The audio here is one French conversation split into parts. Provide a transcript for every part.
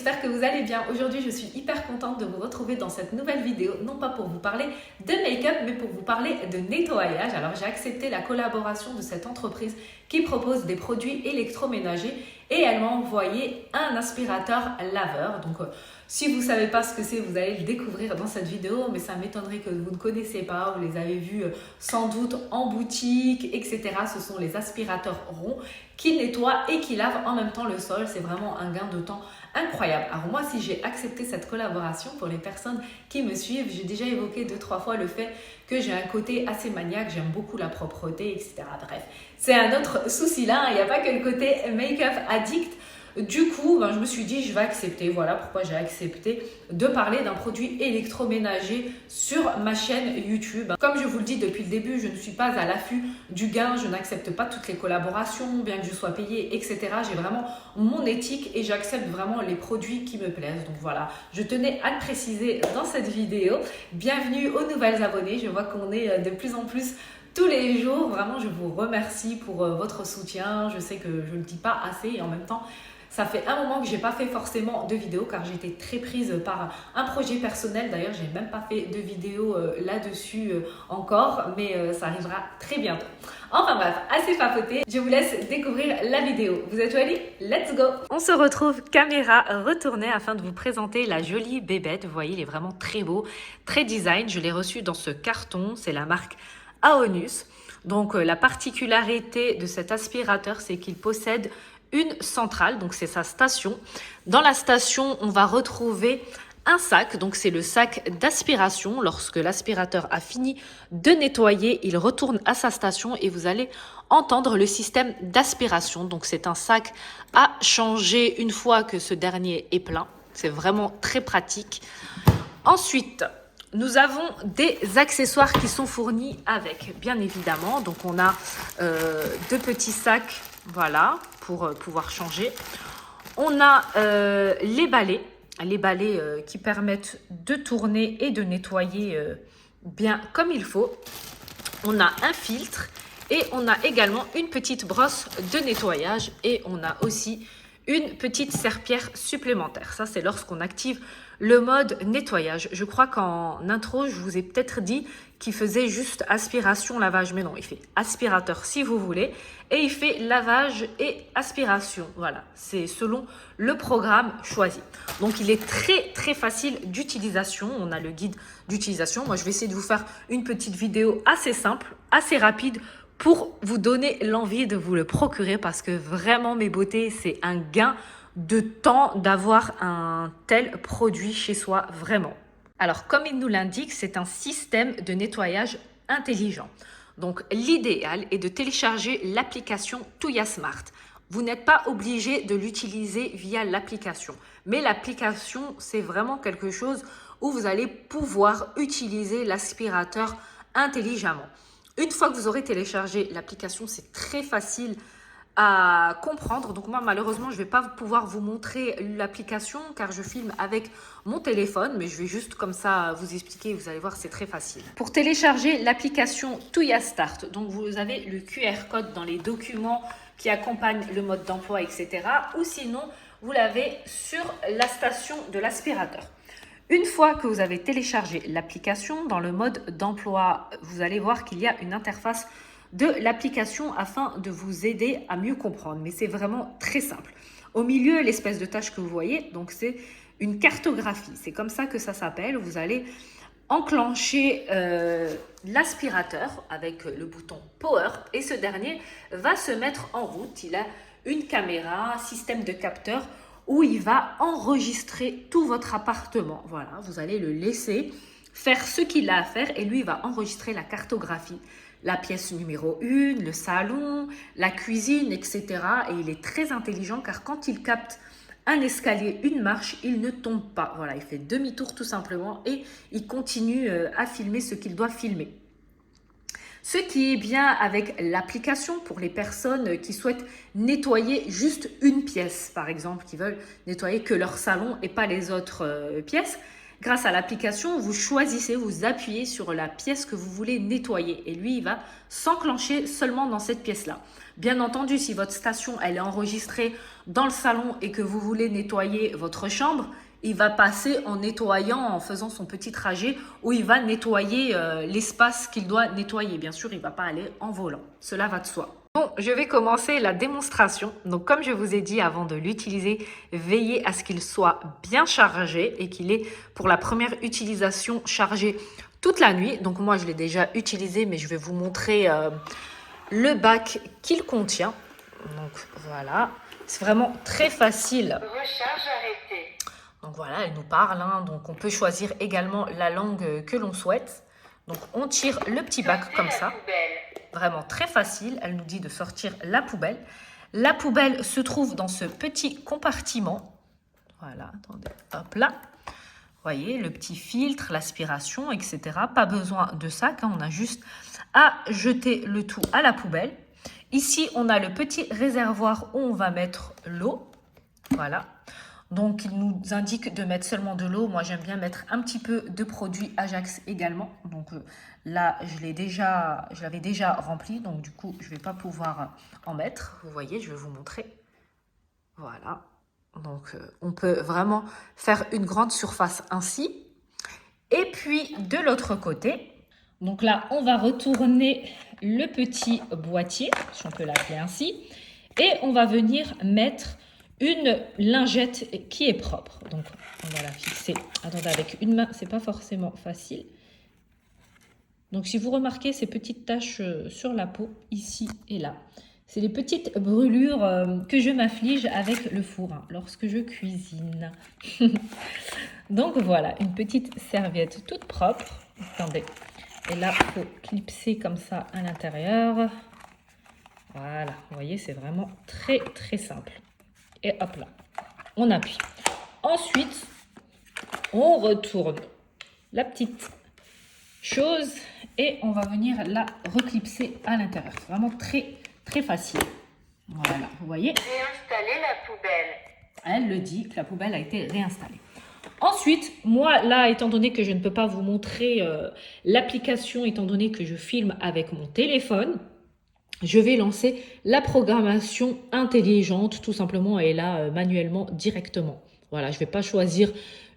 j'espère que vous allez bien. Aujourd'hui, je suis hyper contente de vous retrouver dans cette nouvelle vidéo, non pas pour vous parler de make-up, mais pour vous parler de nettoyage. Alors, j'ai accepté la collaboration de cette entreprise qui propose des produits électroménagers et elle m'a envoyé un aspirateur laveur. Donc, si vous ne savez pas ce que c'est, vous allez le découvrir dans cette vidéo, mais ça m'étonnerait que vous ne connaissez pas, vous les avez vus sans doute en boutique, etc. Ce sont les aspirateurs ronds qui nettoient et qui lavent en même temps le sol. C'est vraiment un gain de temps incroyable. Alors moi, si j'ai accepté cette collaboration, pour les personnes qui me suivent, j'ai déjà évoqué 2-3 fois le fait que j'ai un côté assez maniaque, j'aime beaucoup la propreté, etc. Bref, c'est un autre souci là, il n'y a pas que le côté make-up addict. Du coup, je me suis dit, je vais accepter. Voilà pourquoi j'ai accepté de parler d'un produit électroménager sur ma chaîne YouTube. Comme je vous le dis depuis le début, je ne suis pas à l'affût du gain. Je n'accepte pas toutes les collaborations, bien que je sois payée, etc. J'ai vraiment mon éthique et j'accepte vraiment les produits qui me plaisent. Donc voilà, je tenais à le préciser dans cette vidéo. Bienvenue aux nouvelles abonnés. Je vois qu'on est de plus en plus tous les jours. Vraiment, je vous remercie pour votre soutien. Je sais que je ne le dis pas assez et en même temps, ça fait un moment que je n'ai pas fait forcément de vidéo car j'étais très prise par un projet personnel. D'ailleurs, je n'ai même pas fait de vidéo là-dessus encore, mais ça arrivera très bientôt. Enfin bref, assez papoté, je vous laisse découvrir la vidéo. Vous êtes ready? Let's go! On se retrouve caméra retournée afin de vous présenter la jolie bébête. Vous voyez, il est vraiment très beau, très design. Je l'ai reçu dans ce carton, c'est la marque Aonus. Donc la particularité de cet aspirateur, c'est qu'il possède une centrale, donc c'est sa station. Dans la station, on va retrouver un sac, donc c'est le sac d'aspiration. Lorsque l'aspirateur a fini de nettoyer, il retourne à sa station et vous allez entendre le système d'aspiration. Donc c'est un sac à changer une fois que ce dernier est plein. C'est vraiment très pratique. Ensuite, nous avons des accessoires qui sont fournis avec, bien évidemment. Donc on a deux petits sacs, voilà, pour pouvoir changer. On a les balais qui permettent de tourner et de nettoyer bien comme il faut. On a un filtre et on a également une petite brosse de nettoyage et on a aussi une petite serpillière supplémentaire. Ça, c'est lorsqu'on active le mode nettoyage. Je crois qu'en intro, je vous ai peut-être dit qu'il faisait juste aspiration, lavage. Mais non, il fait aspirateur si vous voulez. Et il fait lavage et aspiration. Voilà, c'est selon le programme choisi. Donc, il est très, très facile d'utilisation. On a le guide d'utilisation. Moi, je vais essayer de vous faire une petite vidéo assez simple, assez rapide, pour vous donner l'envie de vous le procurer parce que vraiment mes beautés, c'est un gain de temps d'avoir un tel produit chez soi, vraiment. Alors comme il nous l'indique, c'est un système de nettoyage intelligent. Donc l'idéal est de télécharger l'application Tuya Smart. Vous n'êtes pas obligé de l'utiliser via l'application, mais l'application, c'est vraiment quelque chose où vous allez pouvoir utiliser l'aspirateur intelligemment. Une fois que vous aurez téléchargé l'application, c'est très facile à comprendre. Donc moi, malheureusement, je ne vais pas pouvoir vous montrer l'application car je filme avec mon téléphone, mais je vais juste comme ça vous expliquer. Vous allez voir, c'est très facile. Pour télécharger l'application Tuya Start, donc vous avez le QR code dans les documents qui accompagnent le mode d'emploi, etc. Ou sinon, vous l'avez sur la station de l'aspirateur. Une fois que vous avez téléchargé l'application, dans le mode d'emploi, vous allez voir qu'il y a une interface de l'application afin de vous aider à mieux comprendre. Mais c'est vraiment très simple. Au milieu, l'espèce de tâche que vous voyez, donc c'est une cartographie. C'est comme ça que ça s'appelle. Vous allez enclencher l'aspirateur avec le bouton Power et ce dernier va se mettre en route. Il a une caméra, un système de capteurs où il va enregistrer tout votre appartement. Voilà, vous allez le laisser faire ce qu'il a à faire et lui, il va enregistrer la cartographie, la pièce numéro 1, le salon, la cuisine, etc. Et il est très intelligent car quand il capte un escalier, une marche, il ne tombe pas. Voilà, il fait demi-tour tout simplement et il continue à filmer ce qu'il doit filmer. Ce qui est bien avec l'application pour les personnes qui souhaitent nettoyer juste une pièce, par exemple, qui veulent nettoyer que leur salon et pas les autres pièces. Grâce à l'application, vous choisissez, vous appuyez sur la pièce que vous voulez nettoyer et lui, il va s'enclencher seulement dans cette pièce-là. Bien entendu, si votre station elle est enregistrée dans le salon et que vous voulez nettoyer votre chambre, il va passer en nettoyant, en faisant son petit trajet où il va nettoyer l'espace qu'il doit nettoyer. Bien sûr, il ne va pas aller en volant. Cela va de soi. Bon, je vais commencer la démonstration. Donc, comme je vous ai dit avant de l'utiliser, veillez à ce qu'il soit bien chargé et qu'il est pour la première utilisation chargé toute la nuit. Donc, moi, je l'ai déjà utilisé, mais je vais vous montrer le bac qu'il contient. Donc, voilà. C'est vraiment très facile. Recharge arrêtée. Donc, voilà, elle nous parle. Hein. Donc, on peut choisir également la langue que l'on souhaite. Donc, on tire le petit bac comme ça. Vraiment très facile. Elle nous dit de sortir la poubelle. La poubelle se trouve dans ce petit compartiment. Voilà, attendez, hop là. Vous voyez, le petit filtre, l'aspiration, etc. Pas besoin de sac, hein, on a juste à jeter le tout à la poubelle. Ici, on a le petit réservoir où on va mettre l'eau. Voilà. Donc, il nous indique de mettre seulement de l'eau. Moi, j'aime bien mettre un petit peu de produit Ajax également. Donc, là, je l'avais déjà rempli. Donc, du coup, je ne vais pas pouvoir en mettre. Vous voyez, je vais vous montrer. Voilà. Donc, on peut vraiment faire une grande surface ainsi. Et puis, de l'autre côté, donc là, on va retourner le petit boîtier, si on peut l'appeler ainsi. Et on va venir mettre une lingette qui est propre. Donc, on va la fixer. Attendez, avec une main, c'est pas forcément facile. Donc, si vous remarquez ces petites taches sur la peau, ici et là, c'est les petites brûlures que je m'afflige avec le four hein, lorsque je cuisine. Donc, voilà, une petite serviette toute propre. Attendez. Et là, il faut clipser comme ça à l'intérieur. Voilà, vous voyez, c'est vraiment très, très simple. Et hop là, on appuie. Ensuite, on retourne la petite chose et on va venir la reclipser à l'intérieur. C'est vraiment très, très facile. Voilà, vous voyez. Réinstaller la poubelle. Elle le dit que la poubelle a été réinstallée. Ensuite, moi, là, étant donné que je ne peux pas vous montrer l'application, étant donné que je filme avec mon téléphone, je vais lancer la programmation intelligente, tout simplement, et là, manuellement, directement. Voilà, je ne vais pas choisir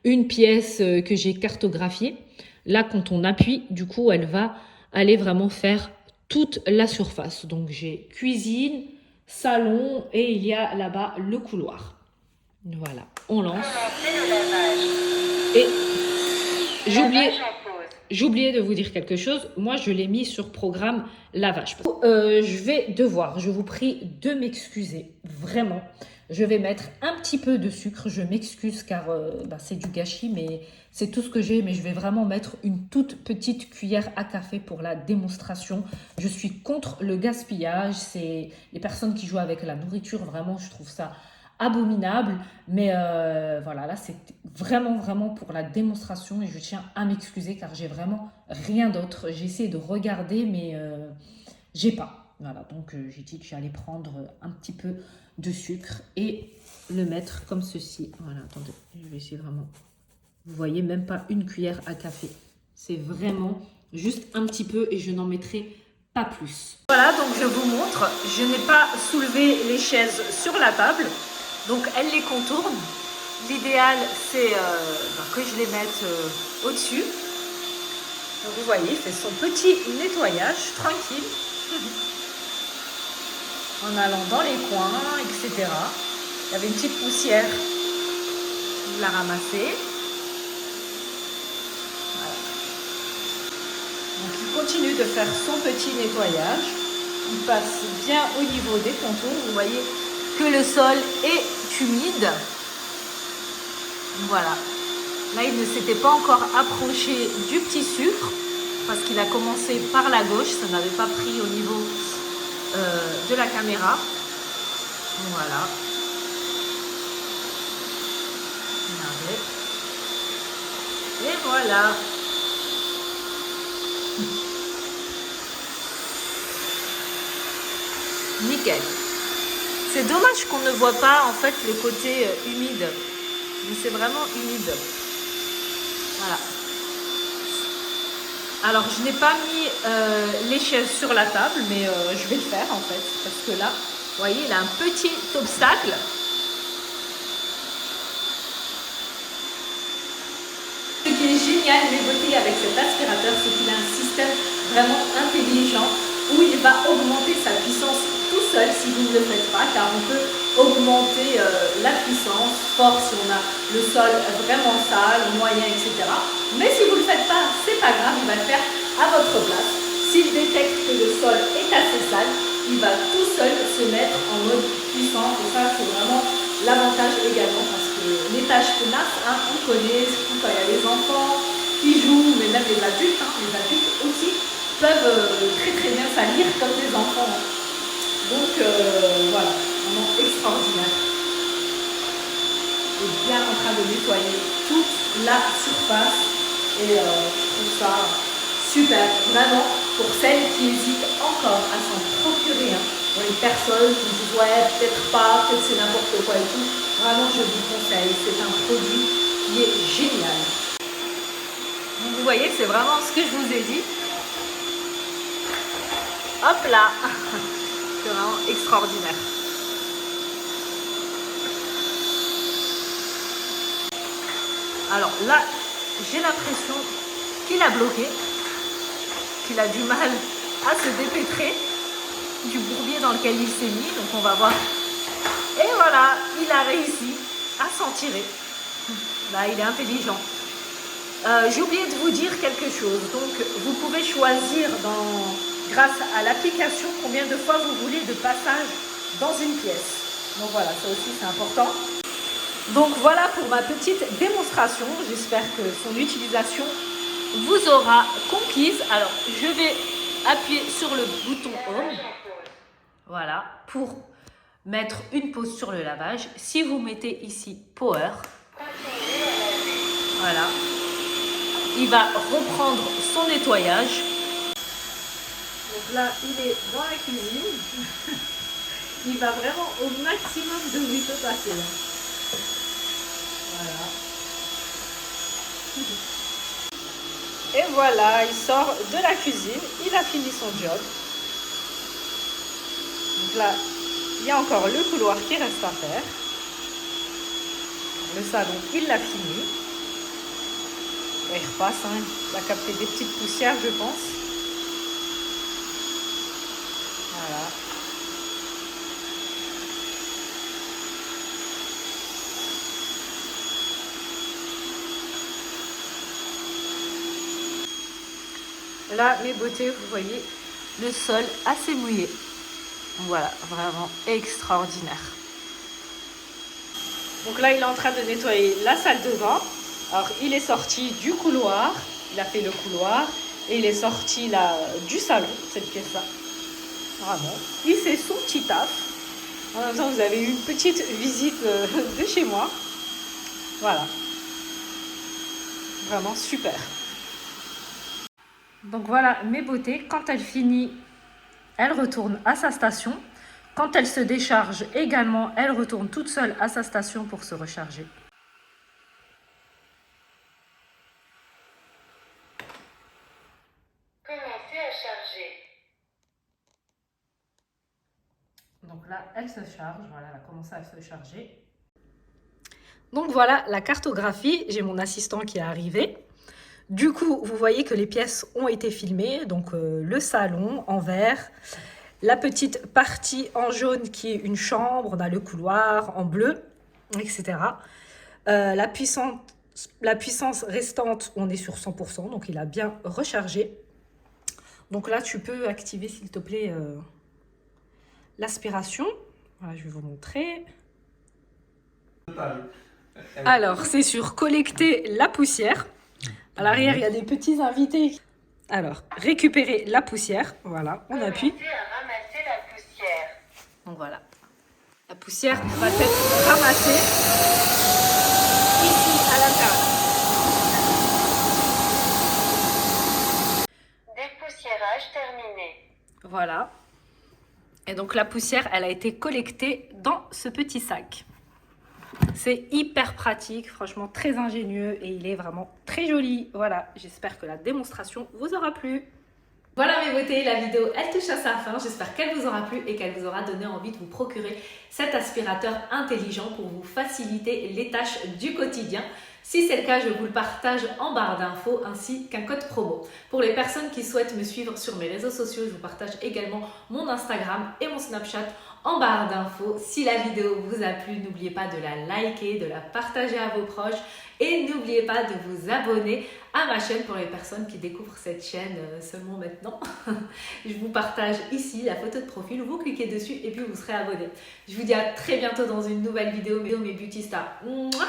une pièce que j'ai cartographiée. Là, quand on appuie, du coup, elle va aller vraiment faire toute la surface. Donc, j'ai cuisine, salon et il y a là-bas le couloir. Voilà, on lance. Et j'ai oublié de vous dire quelque chose. Moi, je l'ai mis sur programme lavage. Je vous prie de m'excuser, vraiment. Je vais mettre un petit peu de sucre. Je m'excuse car c'est du gâchis, mais c'est tout ce que j'ai. Mais je vais vraiment mettre une toute petite cuillère à café pour la démonstration. Je suis contre le gaspillage. C'est les personnes qui jouent avec la nourriture. Vraiment, je trouve ça abominable, mais voilà, là c'est vraiment pour la démonstration et je tiens à m'excuser car j'ai vraiment rien d'autre. J'ai essayé de regarder mais j'ai pas. Voilà, donc j'ai dit que j'allais prendre un petit peu de sucre et le mettre comme ceci. Voilà, attendez, je vais essayer vraiment. Vous voyez, même pas une cuillère à café. C'est vraiment juste un petit peu et je n'en mettrai pas plus. Voilà, donc je vous montre. Je n'ai pas soulevé les chaises sur la table. Donc, elle les contourne. L'idéal, c'est que je les mette au-dessus. Vous voyez, il fait son petit nettoyage tranquille. En allant dans les coins, etc. Il y avait une petite poussière. Je la ramasser. Voilà. Donc, il continue de faire son petit nettoyage. Il passe bien au niveau des contours. Vous voyez que le sol est humide. Voilà. Là, il ne s'était pas encore approché du petit sucre parce qu'il a commencé par la gauche. Ça n'avait pas pris au niveau de la caméra. Voilà. Et voilà. Nickel. C'est dommage qu'on ne voit pas en fait le côté humide. Mais c'est vraiment humide. Voilà. Alors, je n'ai pas mis les chaises sur la table, mais je vais le faire en fait. Parce que là, vous voyez, il a un petit obstacle. Ce qui est génial, mes beautés, avec cet aspirateur, c'est qu'il a un système vraiment intelligent où il va augmenter sa puissance tout seul si vous ne le faites pas, car on peut augmenter la puissance fort si on a le sol vraiment sale, moyen, etc. Mais si vous ne le faites pas, c'est pas grave, il va le faire à votre place. S'il détecte que le sol est assez sale, il va tout seul se mettre en mode puissant. Et ça, c'est vraiment l'avantage également, parce que les tâches tenaces, hein, on connaît, surtout quand il y a les enfants qui jouent, mais même les adultes aussi peuvent très bien salir comme des enfants. Donc voilà, vraiment extraordinaire. Il est bien en train de nettoyer toute la surface et je trouve ça super. Vraiment, pour celles qui hésitent encore à s'en procurer, hein, pour les personnes qui disent ouais, peut-être pas, peut-être c'est n'importe quoi et tout, vraiment je vous conseille, c'est un produit qui est génial. Donc, vous voyez, c'est vraiment ce que je vous ai dit. Hop là, c'est vraiment extraordinaire. Alors là, j'ai l'impression qu'il a bloqué, qu'il a du mal à se dépêtrer du bourbier dans lequel il s'est mis. Donc on va voir. Et voilà, il a réussi à s'en tirer. Là, il est intelligent. J'ai oublié de vous dire quelque chose. Donc vous pouvez choisir grâce à l'application combien de fois vous voulez de passage dans une pièce. Donc voilà, ça aussi c'est important. Donc voilà pour ma petite démonstration. J'espère que son utilisation vous aura conquise. Alors je vais appuyer sur le bouton Home. Voilà, pour mettre une pause sur le lavage. Si vous mettez ici Power, voilà, il va reprendre son nettoyage. Donc là, il est dans la cuisine. Il va vraiment au maximum de où il peut passer. Voilà. Et voilà, il sort de la cuisine. Il a fini son job. Donc là, il y a encore le couloir qui reste à faire. Le salon, il l'a fini. Et il repasse, hein. Il a capté des petites poussières, je pense. Voilà. Là, mes beautés, vous voyez le sol assez mouillé. Voilà, vraiment extraordinaire. Donc là, il est en train de nettoyer la salle de bain. Alors, il est sorti du couloir. Il a fait le couloir. Et il est sorti là du salon, cette pièce-là. Vraiment. Il fait son petit taf. En même temps, vous avez eu une petite visite de chez moi. Voilà. Vraiment super. Donc voilà, mes beautés. Quand elle finit, elle retourne à sa station. Quand elle se décharge également, elle retourne toute seule à sa station pour se recharger. Commencez à charger. Donc là, elle se charge. Voilà, elle a commencé à se charger. Donc voilà la cartographie. J'ai mon assistant qui est arrivé. Du coup, vous voyez que les pièces ont été filmées. Donc le salon en vert. La petite partie en jaune qui est une chambre, on a le couloir en bleu, etc. La puissance restante, on est sur 100%, donc il a bien rechargé. Donc là, tu peux activer, s'il te plaît, l'aspiration. Voilà, je vais vous montrer. Alors, c'est sur collecter la poussière. À l'arrière, il y a des petits invités. Alors, récupérer la poussière. Voilà, on appuie. Commencez à ramasser la poussière. Donc voilà, la poussière va être ramassée ici à l'intérieur. Dépoussiérage terminé. Voilà. Et donc la poussière, elle a été collectée dans ce petit sac. C'est hyper pratique, franchement très ingénieux et il est vraiment très joli. Voilà, j'espère que la démonstration vous aura plu. Voilà mes beautés, la vidéo elle touche à sa fin. J'espère qu'elle vous aura plu et qu'elle vous aura donné envie de vous procurer cet aspirateur intelligent pour vous faciliter les tâches du quotidien. Si c'est le cas, je vous le partage en barre d'infos ainsi qu'un code promo. Pour les personnes qui souhaitent me suivre sur mes réseaux sociaux, je vous partage également mon Instagram et mon Snapchat en barre d'infos. Si la vidéo vous a plu, n'oubliez pas de la liker, de la partager à vos proches et n'oubliez pas de vous abonner à ma chaîne pour les personnes qui découvrent cette chaîne seulement maintenant. Je vous partage ici la photo de profil, vous cliquez dessus et puis vous serez abonné. Je vous dis à très bientôt dans une nouvelle vidéo, mes beauty stars. Mouah.